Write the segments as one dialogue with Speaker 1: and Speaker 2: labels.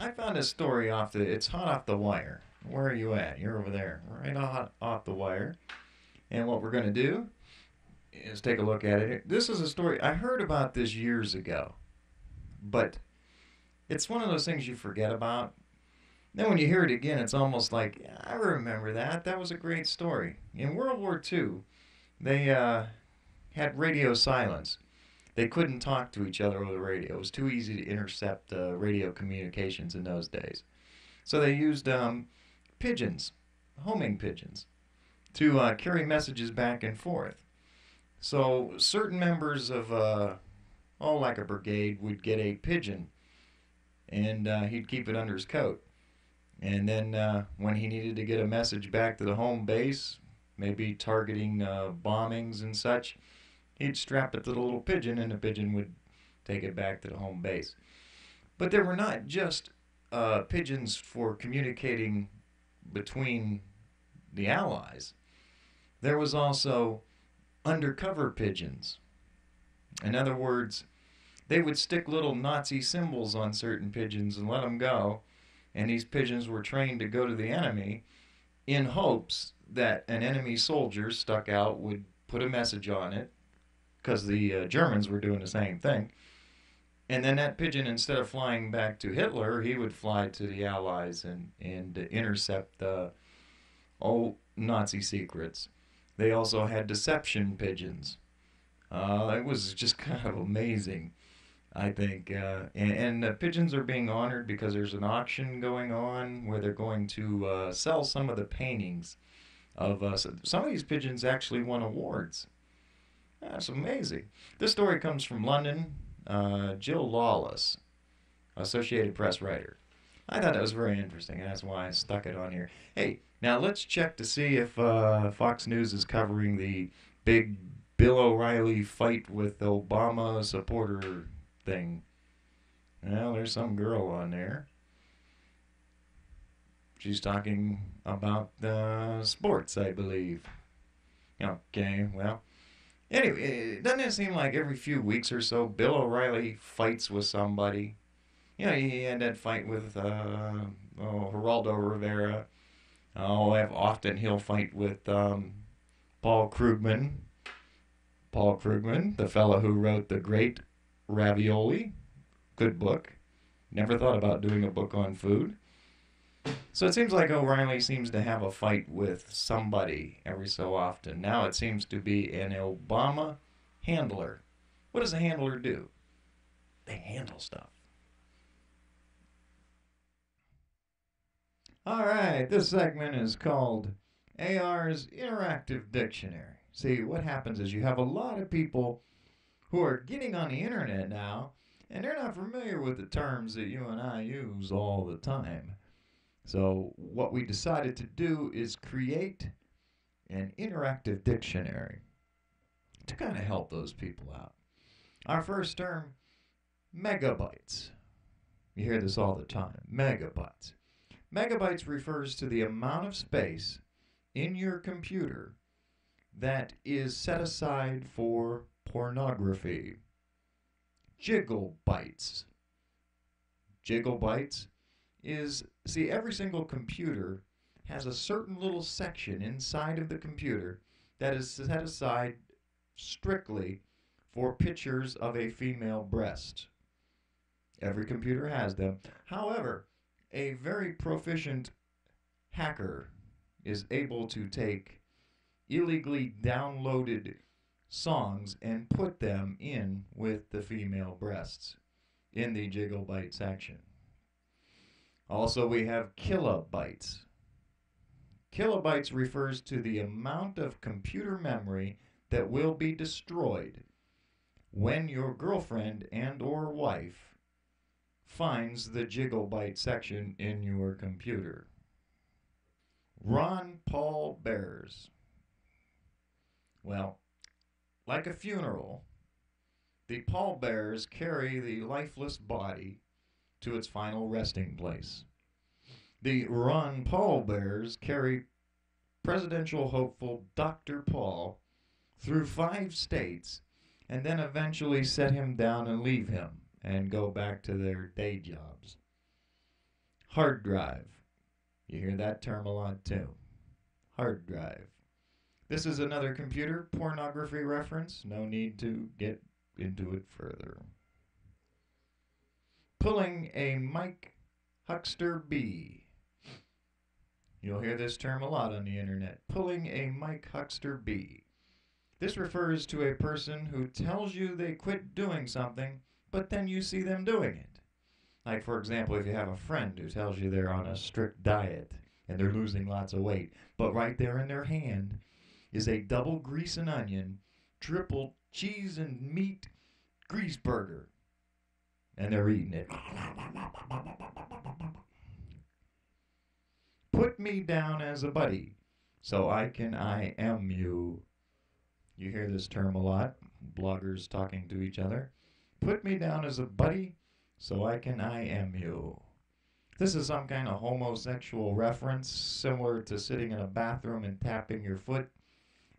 Speaker 1: I found a story it's hot off the wire. Where are you at? You're over there. Right off the wire. And what we're going to do is take a look at it. This is a story, I heard about this years ago, but it's one of those things you forget about. Then when you hear it again, it's almost like, "Yeah, I remember that. That was a great story." In World War II, they had radio silence. They couldn't talk to each other over the radio. It was too easy to intercept radio communications in those days. So they used pigeons, homing pigeons, to carry messages back and forth. So certain members of, like a brigade, would get a pigeon, and he'd keep it under his coat. And then when he needed to get a message back to the home base, maybe targeting bombings and such, he'd strap it to the little pigeon, and the pigeon would take it back to the home base. But there were not just pigeons for communicating between the Allies. There was also undercover pigeons. In other words, they would stick little Nazi symbols on certain pigeons and let them go, and these pigeons were trained to go to the enemy in hopes that an enemy soldier stuck out would put a message on it, because the Germans were doing the same thing. And then that pigeon, instead of flying back to Hitler, he would fly to the Allies and intercept Nazi secrets. They also had deception pigeons. It was just kind of amazing, I think. And the pigeons are being honored because there's an auction going on where they're going to sell some of the paintings of some of these pigeons actually won awards. That's amazing. This story comes from London. Jill Lawless, Associated Press writer. I thought that was very interesting, and that's why I stuck it on here. Hey, now let's check to see if Fox News is covering the big Bill O'Reilly fight with Obama supporter thing. Well, there's some girl on there. She's talking about sports, I believe. Okay, well. Anyway, doesn't it seem like every few weeks or so, Bill O'Reilly fights with somebody? He had that fight with Geraldo Rivera. Often he'll fight with Paul Krugman. Paul Krugman, the fellow who wrote The Great Ravioli. Good book. Never thought about doing a book on food. So it seems like O'Reilly seems to have a fight with somebody every so often. Now it seems to be an Obama handler. What does a handler do? They handle stuff. All right, this segment is called AR's Interactive Dictionary. See, what happens is you have a lot of people who are getting on the internet now, and they're not familiar with the terms that you and I use all the time. So what we decided to do is create an interactive dictionary to kind of help those people out. Our first term, megabytes. You hear this all the time, megabytes. Megabytes refers to the amount of space in your computer that is set aside for pornography. Gigabytes. Gigabytes is, see, every single computer has a certain little section inside of the computer that is set aside strictly for pictures of a female breast. Every computer has them. However, a very proficient hacker is able to take illegally downloaded songs and put them in with the female breasts in the gigabyte section. Also, we have kilobytes. Kilobytes refers to the amount of computer memory that will be destroyed when your girlfriend and or wife finds the gigabyte section in your computer. Ron Paul bearers. Well, like a funeral, the pallbearers carry the lifeless body to its final resting place. The Ron Paul bearers carry presidential hopeful Dr. Paul through 5 states and then eventually set him down and leave him and go back to their day jobs. Hard drive. You hear that term a lot too. Hard drive. This is another computer pornography reference. No need to get into it further. Pulling a Mike Huckster bee. You'll hear this term a lot on the internet. Pulling a Mike Huckster bee. This refers to a person who tells you they quit doing something, but then you see them doing it. Like, for example, if you have a friend who tells you they're on a strict diet and they're losing lots of weight, but right there in their hand is a double grease and onion, triple cheese and meat grease burger, and they're eating it. Put me down as a buddy so I am you. You hear this term a lot, bloggers talking to each other. Put me down as a buddy so I am you. This is some kind of homosexual reference, similar to sitting in a bathroom and tapping your foot.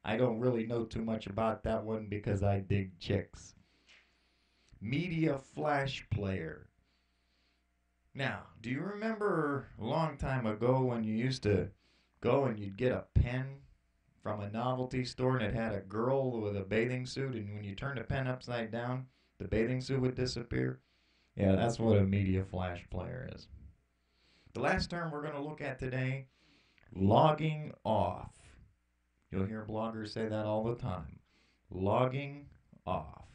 Speaker 1: I don't really know too much about that one because I dig chicks. Media flash player. Now, do you remember a long time ago when you used to go and you'd get a pen from a novelty store and it had a girl with a bathing suit, and when you turned the pen upside down, the bathing suit would disappear? Yeah, that's what a media flash player is. The last term we're going to look at today, logging off. You'll hear bloggers say that all the time. Logging off.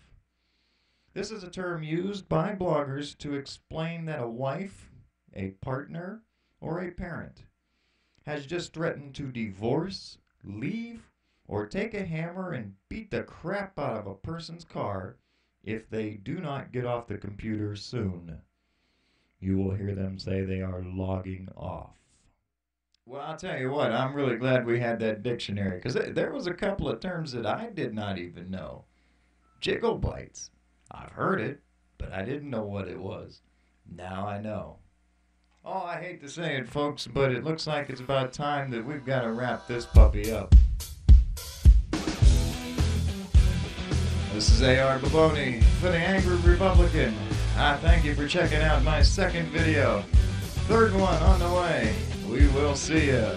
Speaker 1: This is a term used by bloggers to explain that a wife, a partner, or a parent has just threatened to divorce, leave, or take a hammer and beat the crap out of a person's car if they do not get off the computer soon. You will hear them say they are logging off. Well, I'll tell you what, I'm really glad we had that dictionary, because there was a couple of terms that I did not even know. Jiggle bites. I've heard it, but I didn't know what it was. Now I know. Oh, I hate to say it, folks, but it looks like it's about time that we've got to wrap this puppy up. This is A.R. Baboni for the Angry Republican. I thank you for checking out my second video. Third one on the way. We will see ya.